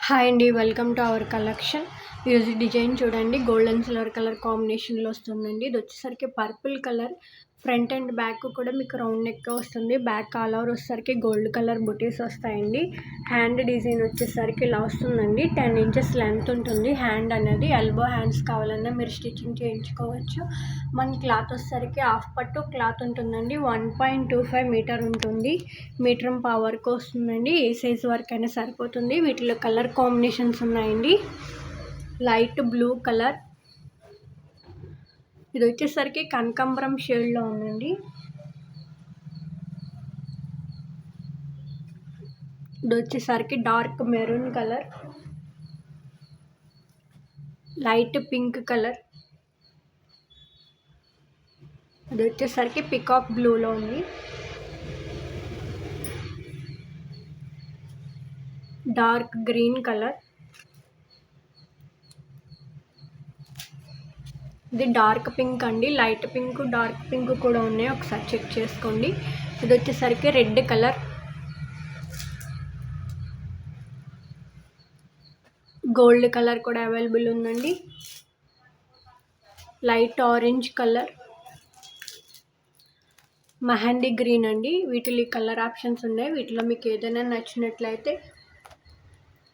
Hi అండి, welcome to our collection. ఈరోజు design చూడండి, గోల్డ్ అండ్ సిల్వర్ కలర్ కాంబినేషన్లో వస్తుందండి. ఇది వచ్చేసరికి purple colour. Front and back కూడా మీకు రౌండ్ నెక్ వస్తుంది. బ్యాక్ ఆల్ ఓవర్ వచ్చేసరికి గోల్డ్ కలర్ బుటీస్ వస్తాయండి. హ్యాండ్ డిజైన్ వచ్చేసరికి ఇలా వస్తుందండి. 10 ఇంచెస్ లెంత్ ఉంటుంది హ్యాండ్ అనేది. ఎల్బో హ్యాండ్స్ కావాలన్నా మీరు స్టిచ్చింగ్ చేయించుకోవచ్చు. మన క్లాత్ వచ్చేసరికి హాఫ్ పట్టు క్లాత్ ఉంటుందండి. 1.25 మీటర్ ఉంటుంది. మీటర్ పావు వరకు వస్తుందండి. ఏ సైజ్ వరకు అయినా సరిపోతుంది. వీటిలో కలర్ కాంబినేషన్స్ ఉన్నాయండి. లైట్ బ్లూ కలర్, ఇది వచ్చేసరికి కనకాంబరం షేడ్లో ఉందండి. ఇది వచ్చేసరికి dark maroon colour, light pink colour, ఇది వచ్చేసరికి పికాక్ బ్లూలో ఉంది. డార్క్ గ్రీన్ కలర్, ఇది డార్క్ పింక్ అండి. లైట్ పింక్, డార్క్ పింక్ కూడా ఉన్నాయి, ఒకసారి చెక్ చేసుకోండి. ఇది వచ్చేసరికి రెడ్ కలర్, గోల్డ్ కలర్ కూడా అవైలబుల్ ఉందండి. Light orange colour, mehndi green అండి. వీటిలో కలర్ ఆప్షన్స్ ఉన్నాయి. వీటిలో మీకు ఏదైనా నచ్చినట్లయితే